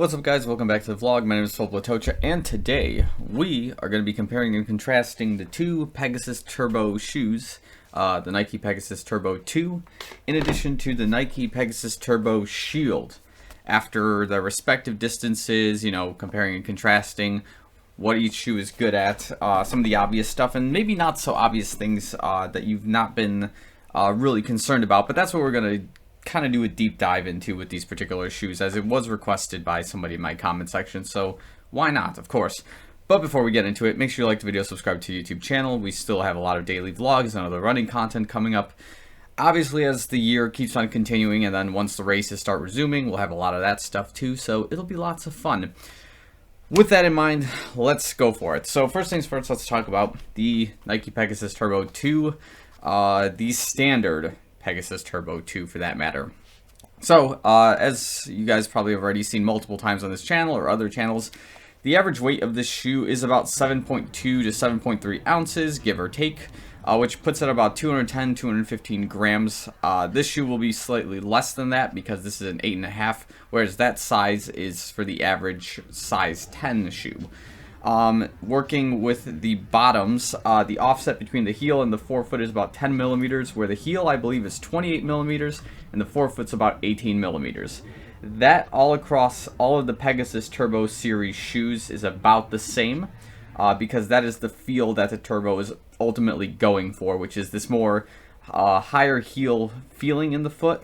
What's up, guys? Welcome back to the vlog. My name is Filip Latocha, and today we are going to be comparing and contrasting the two Pegasus Turbo shoes, the Nike Pegasus Turbo 2, in addition to the Nike Pegasus Turbo Shield. After their respective distances, comparing and contrasting what each shoe is good at, some of the obvious stuff, and maybe not so obvious things that you've not been really concerned about, but that's what we're going to kind of do a deep dive into with these particular shoes, as it was requested by somebody in my comment section, so why not, of course. But before we get into it, make sure you like the video, subscribe to the YouTube channel. We still have a lot of daily vlogs and other running content coming up, obviously, as the year keeps on continuing, and then once the races start resuming, we'll have a lot of that stuff too, so it'll be lots of fun. With that in mind, let's go for it. So first things first, let's talk about the Nike Pegasus Turbo 2, the standard Pegasus Turbo 2 for that matter. So, as you guys probably have already seen multiple times on this channel or other channels, the average weight of this shoe is about 7.2 to 7.3 ounces, give or take, which puts it about 210, 215 grams. This shoe will be slightly less than that because this is an 8.5, whereas that size is for the average size 10 shoe. Working with the bottoms, the offset between the heel and the forefoot is about 10 millimeters, where the heel, I believe, is 28 millimeters, and the forefoot's about 18 millimeters. That all across all of the Pegasus Turbo series shoes is about the same, because that is the feel that the Turbo is ultimately going for, which is this more higher heel feeling in the foot,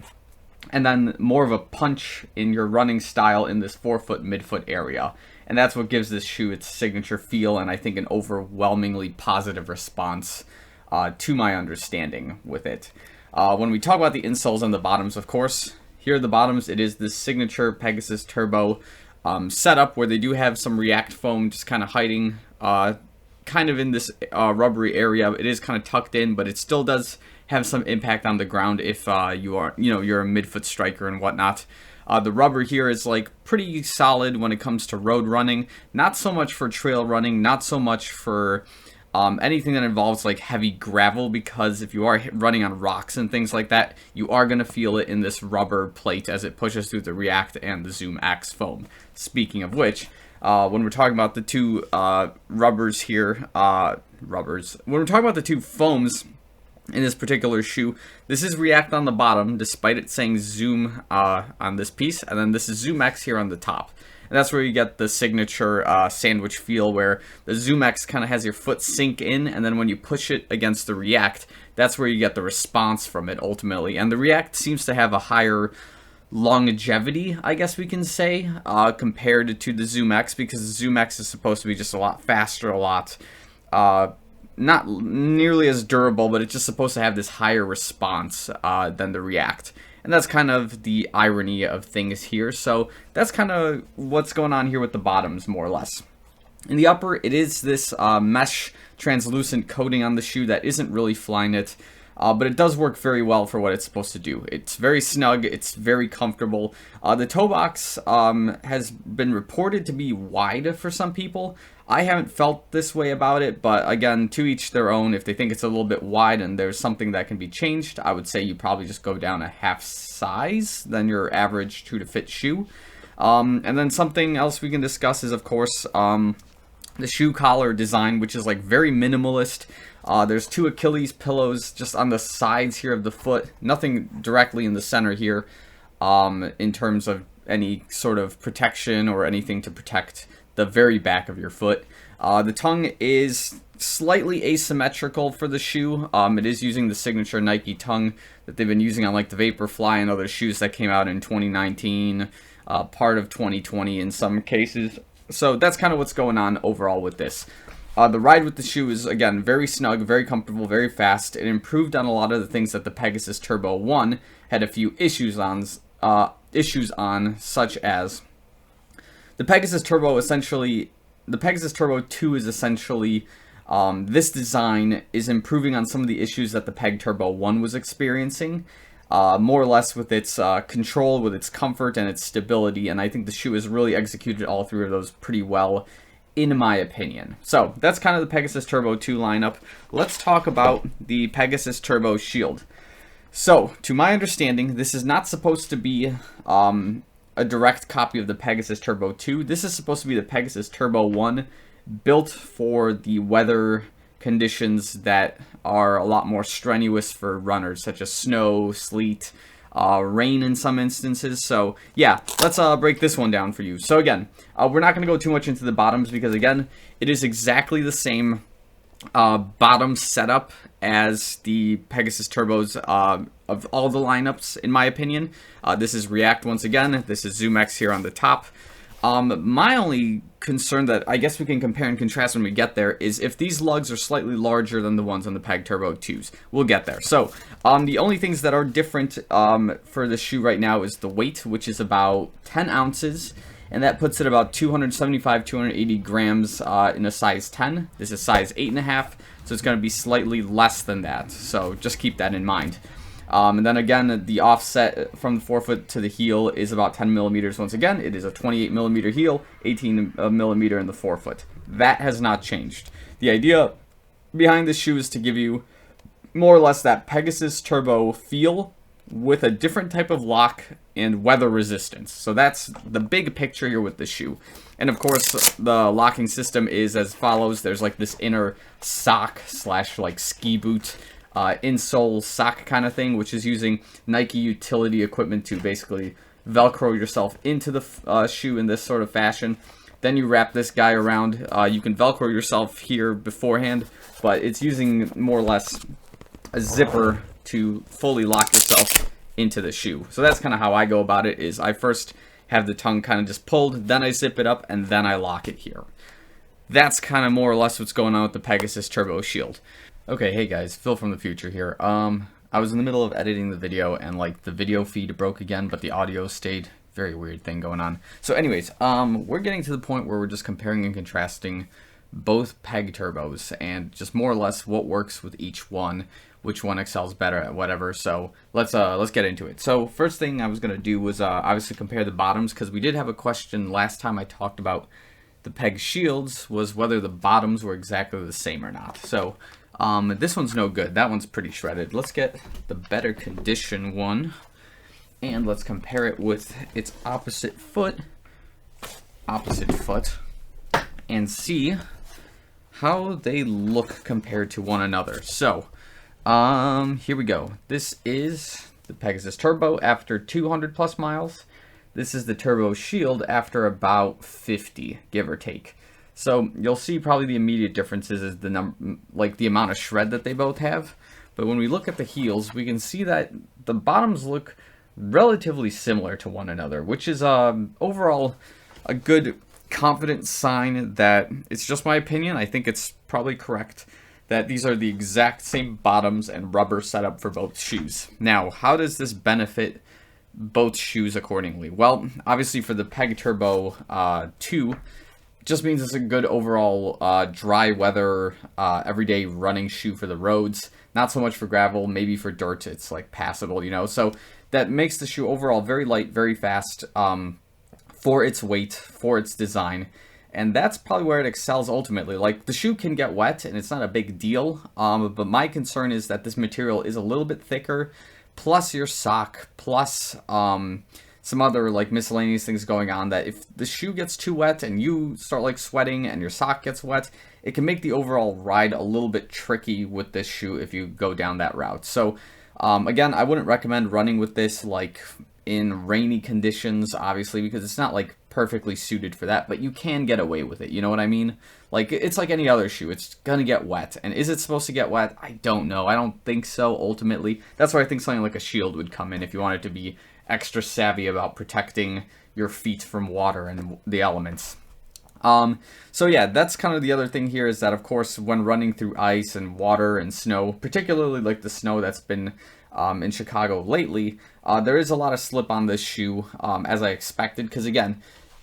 and then more of a punch in your running style in this forefoot, midfoot area. And that's what gives this shoe its signature feel, and I think an overwhelmingly positive response to my understanding with it. When we talk about the insoles and the bottoms, of course, here are the bottoms. It is the signature Pegasus Turbo setup, where they do have some React foam just kind of hiding kind of in this rubbery area. It is kind of tucked in, but it still does have some impact on the ground if you're a midfoot striker and whatnot. The rubber here is like pretty solid when it comes to road running, not so much for trail running, not so much for anything that involves like heavy gravel, because if you are running on rocks and things like that, you are going to feel it in this rubber plate as it pushes through the React and the Zoom X foam. Speaking of which, when we're talking about the two rubbers here, when we're talking about the two foams in this particular shoe, this is React on the bottom, despite it saying Zoom on this piece, and then this is Zoom X here on the top. And that's where you get the signature sandwich feel, where the Zoom X kind of has your foot sink in, and then when you push it against the React, that's where you get the response from it ultimately. And the React seems to have a higher longevity, I guess we can say, compared to the Zoom X, because the Zoom X is supposed to be just a lot faster, a lot not nearly as durable, but it's just supposed to have this higher response than the React. And that's kind of the irony of things here. So that's kind of what's going on here with the bottoms, more or less. In the upper, it is this mesh translucent coating on the shoe that isn't really Flyknit, but it does work very well for what it's supposed to do. It's very snug, it's very comfortable. The toe box has been reported to be wide for some people. I haven't felt this way about it, but again, to each their own. If they think it's a little bit wide and there's something that can be changed, I would say you probably just go down a half size than your average true to fit shoe. And then something else we can discuss is, of course, the shoe collar design, which is like very minimalist. There's two Achilles pillows just on the sides here of the foot, nothing directly in the center here in terms of any sort of protection or anything to protect the very back of your foot. The tongue is slightly asymmetrical for the shoe. It is using the signature Nike tongue that they've been using on like the Vaporfly and other shoes that came out in 2019, part of 2020 in some cases. So that's kind of what's going on overall with this. The ride with the shoe is, again, very snug, very comfortable, very fast. It improved on a lot of the things that the Pegasus Turbo 1 had a few issues on, such as the Pegasus Turbo 2 is essentially, this design is improving on some of the issues that the Peg Turbo 1 was experiencing, more or less with its control, with its comfort, and its stability, and I think the shoe has really executed all three of those pretty well, in my opinion. So, that's kind of the Pegasus Turbo 2 lineup. Let's talk about the Pegasus Turbo Shield. So, to my understanding, this is not supposed to be a direct copy of the Pegasus Turbo 2. This is supposed to be the Pegasus Turbo 1, built for the weather conditions that are a lot more strenuous for runners, such as snow, sleet, rain in some instances. So yeah, let's break this one down for you. So again, we're not going to go too much into the bottoms because again, it is exactly the same bottom setup as the Pegasus Turbos of all the lineups, in my opinion. This is React once again. This is ZoomX here on the top. My only concern that I guess we can compare and contrast when we get there is if these lugs are slightly larger than the ones on the Peg Turbo 2s. We'll get there. So, the only things that are different for the shoe right now is the weight, which is about 10 ounces. And that puts it about 275, 280 grams in a size 10. This is size 8.5, so it's going to be slightly less than that. So just keep that in mind. And then again, the offset from the forefoot to the heel is about 10 millimeters. Once again, it is a 28 millimeter heel, 18 millimeter in the forefoot. That has not changed. The idea behind this shoe is to give you more or less that Pegasus Turbo feel with a different type of lock and weather resistance. So that's the big picture here with the shoe. And of course, the locking system is as follows. There's like this inner sock slash like ski boot insole sock kind of thing, which is using Nike utility equipment to basically Velcro yourself into the shoe in this sort of fashion. Then you wrap this guy around. You can Velcro yourself here beforehand, but it's using more or less a zipper to fully lock yourself into the shoe. So that's kind of how I go about it, is I first have the tongue kind of just pulled, then I zip it up, and then I lock it here. That's kind of more or less what's going on with the Pegasus Turbo Shield. Okay, hey guys, Phil from the future here. I was in the middle of editing the video, and like the video feed broke again, but the audio stayed. Very weird thing going on. So anyways, we're getting to the point where we're just comparing and contrasting both Peg Turbos, and just more or less what works with each one, which one excels better at whatever. So let's get into it. So first thing I was gonna do was obviously compare the bottoms, because we did have a question last time I talked about the Peg Shields, was whether the bottoms were exactly the same or not. So this one's no good. That one's pretty shredded. Let's get the better condition one, and let's compare it with its opposite foot, and see how they look compared to one another. So here we go. This is the Pegasus Turbo after 200 plus miles. This is the Turbo Shield after about 50, give or take. So you'll see probably the immediate differences is the the amount of shred that they both have. But when we look at the heels, we can see that the bottoms look relatively similar to one another, which is overall a good confident sign that, it's just my opinion, I think it's probably correct, that these are the exact same bottoms and rubber setup for both shoes. Now, how does this benefit both shoes accordingly? Well, obviously for the Peg Turbo 2, just means it's a good overall dry weather, everyday running shoe for the roads. Not so much for gravel, maybe for dirt, it's like passable, you know. So that makes the shoe overall very light, very fast, for its weight, for its design. And that's probably where it excels ultimately. Like, the shoe can get wet, and it's not a big deal. But my concern is that this material is a little bit thicker, plus your sock, plus some other like miscellaneous things going on, that if the shoe gets too wet and you start like sweating and your sock gets wet, it can make the overall ride a little bit tricky with this shoe if you go down that route. So again, I wouldn't recommend running with this like in rainy conditions, obviously, because it's not like perfectly suited for that, but you can get away with it, you know what I mean? Like, it's like any other shoe, it's gonna get wet, and is it supposed to get wet? I don't know, I don't think so, ultimately. That's where I think something like a shield would come in if you wanted to be extra savvy about protecting your feet from water and the elements. So yeah, that's kind of the other thing here, is that of course when running through ice and water and snow, particularly like the snow that's been in Chicago lately, there is a lot of slip on this shoe, as I expected, because again,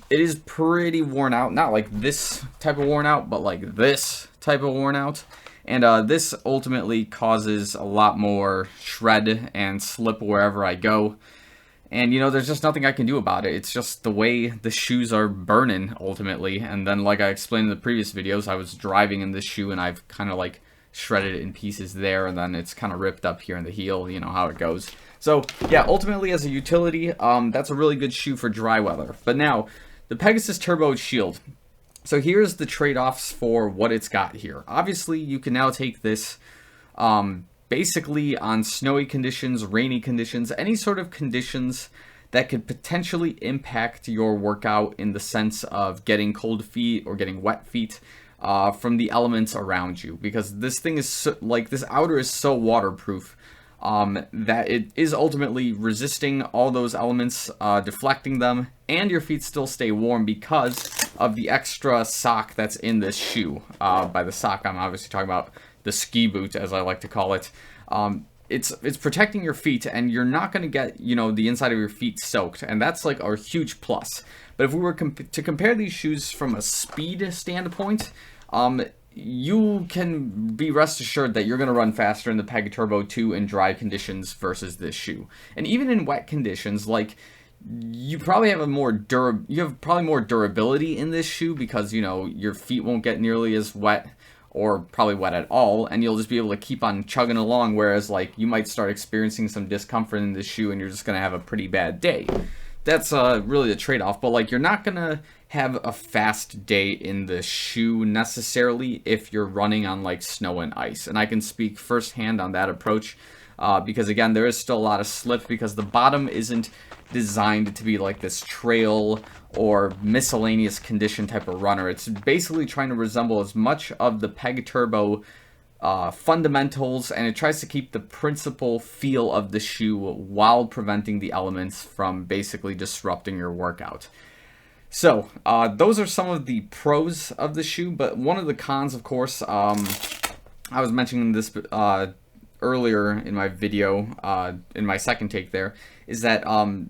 it is pretty worn out. Not like this type of worn out, but like this type of worn out. And this ultimately causes a lot more shred and slip wherever I go. And, you know, there's just nothing I can do about it. It's just the way the shoes are burning, ultimately. And then, like I explained in the previous videos, I was driving in this shoe, and I've kind of, like, shredded it in pieces there, and then it's kind of ripped up here in the heel, you know how it goes. So yeah, ultimately as a utility, that's a really good shoe for dry weather. But now, the Pegasus Turbo Shield. So here's the trade-offs for what it's got here. Obviously, you can now take this basically on snowy conditions, rainy conditions, any sort of conditions that could potentially impact your workout in the sense of getting cold feet or getting wet feet from the elements around you. Because this thing is so, like, this outer is so waterproof that it is ultimately resisting all those elements, deflecting them, and your feet still stay warm because of the extra sock that's in this shoe. By the sock, I'm obviously talking about the ski boot, as I like to call it. It's protecting your feet, and you're not going to get, you know, the inside of your feet soaked, and that's like a huge plus. But if we were to compare these shoes from a speed standpoint, you can be rest assured that you're going to run faster in the Peg Turbo 2 in dry conditions versus this shoe. And even in wet conditions, like, you probably have more durability in this shoe because, you know, your feet won't get nearly as wet or probably wet at all, and you'll just be able to keep on chugging along, whereas, like, you might start experiencing some discomfort in this shoe and you're just going to have a pretty bad day. That's really the trade-off, but, like, you're not going to have a fast day in the shoe necessarily if you're running on, like, snow and ice. And I can speak firsthand on that approach because, again, there is still a lot of slip because the bottom isn't designed to be like this trail or miscellaneous condition type of runner. It's basically trying to resemble as much of the Peg Turbo fundamentals, and it tries to keep the principal feel of the shoe while preventing the elements from basically disrupting your workout. So those are some of the pros of the shoe, but one of the cons, of course, I was mentioning this earlier in my video, in my second take there, is that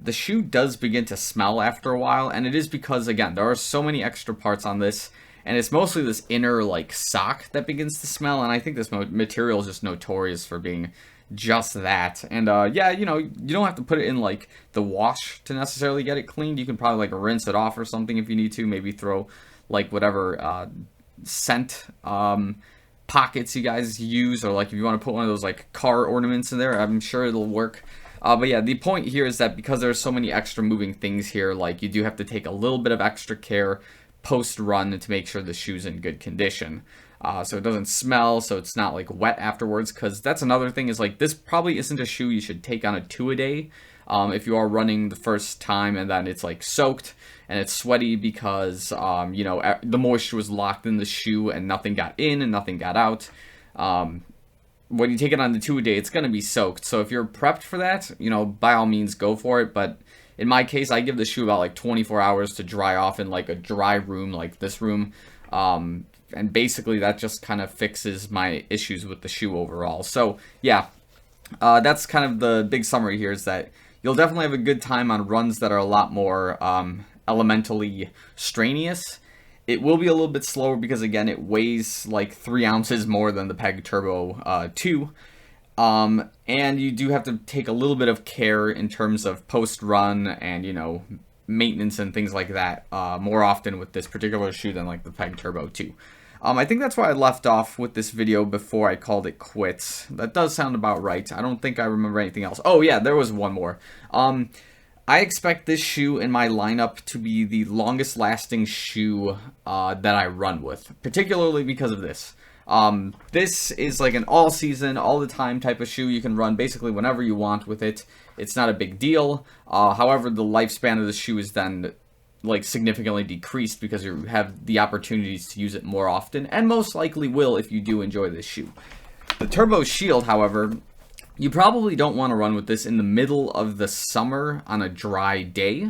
the shoe does begin to smell after a while, and it is because, again, there are so many extra parts on this, and it's mostly this inner, like, sock that begins to smell, and I think this material is just notorious for being just that. And yeah, you know, you don't have to put it in, like, the wash to necessarily get it cleaned. You can probably, like, rinse it off or something if you need to, maybe throw, like, whatever scent pockets you guys use, or, like, if you want to put one of those, like, car ornaments in there, I'm sure it'll work. But yeah, the point here is that because there's so many extra moving things here, like, you do have to take a little bit of extra care post-run to make sure the shoe's in good condition. So it doesn't smell, so it's not, like, wet afterwards, because that's another thing, is, like, this probably isn't a shoe you should take on a 2-a-day if you are running the first time and then it's, like, soaked and it's sweaty because, you know, the moisture was locked in the shoe and nothing got in and nothing got out. When you take it on the 2-a-day, it's going to be soaked. So if you're prepped for that, you know, by all means, go for it. But in my case, I give the shoe about, like, 24 hours to dry off in, like, a dry room like this room. And basically, that just kind of fixes my issues with the shoe overall. So, yeah, that's kind of the big summary here, is that you'll definitely have a good time on runs that are a lot more elementally strenuous. It will be a little bit slower because, again, it weighs like 3 ounces more than the Peg Turbo 2. And you do have to take a little bit of care in terms of post-run and, you know, maintenance and things like that more often with this particular shoe than, like, the Peg Turbo 2. I think that's why I left off with this video before I called it quits. That does sound about right. I don't think I remember anything else. Oh, yeah, there was one more. I expect this shoe in my lineup to be the longest lasting shoe that I run with, particularly because of this. This is like an all season, all the time type of shoe. You can run basically whenever you want with it. It's not a big deal. However, the lifespan of the shoe is then, like, significantly decreased because you have the opportunities to use it more often, and most likely will if you do enjoy this shoe. The Turbo Shield, however, you probably don't want to run with this in the middle of the summer on a dry day.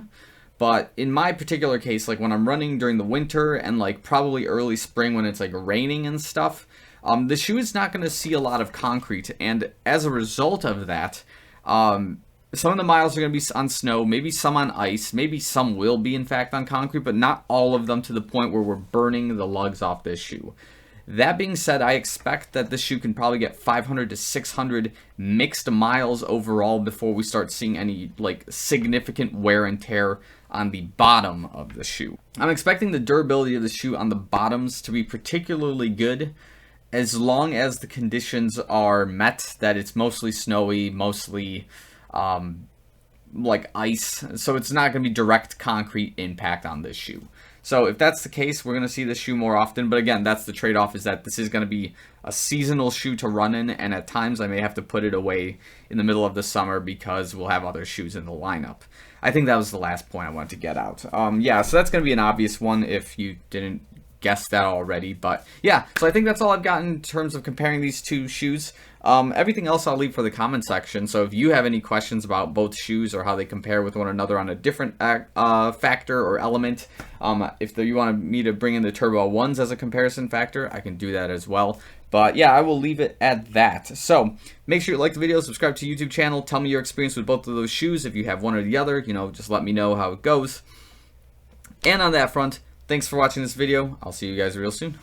But in my particular case, like, when I'm running during the winter and, like, probably early spring when it's, like, raining and stuff, the shoe is not going to see a lot of concrete. And as a result of that, some of the miles are going to be on snow, maybe some on ice, maybe some will be, in fact, on concrete, but not all of them to the point where we're burning the lugs off this shoe. That being said, I expect that this shoe can probably get 500 to 600 mixed miles overall before we start seeing any, like, significant wear and tear on the bottom of the shoe. I'm expecting the durability of the shoe on the bottoms to be particularly good as long as the conditions are met, that it's mostly snowy, mostly like ice, so it's not going to be direct concrete impact on this shoe. So if that's the case, we're going to see this shoe more often. But again, that's the trade-off, is that this is going to be a seasonal shoe to run in, and at times I may have to put it away in the middle of the summer because we'll have other shoes in the lineup. I think that was the last point I wanted to get out. Yeah, so that's going to be an obvious one if you didn't guess that already. But yeah, so I think that's all I've got in terms of comparing these two shoes. Everything else I'll leave for the comment section. So if you have any questions about both shoes or how they compare with one another on a different factor or element, if you want me to bring in the Turbo 1s as a comparison factor, I can do that as well. But yeah, I will leave it at that. So make sure you like the video, subscribe to the YouTube channel, tell me your experience with both of those shoes. If you have one or the other, you know, just let me know how it goes. And on that front, thanks for watching this video. I'll see you guys real soon.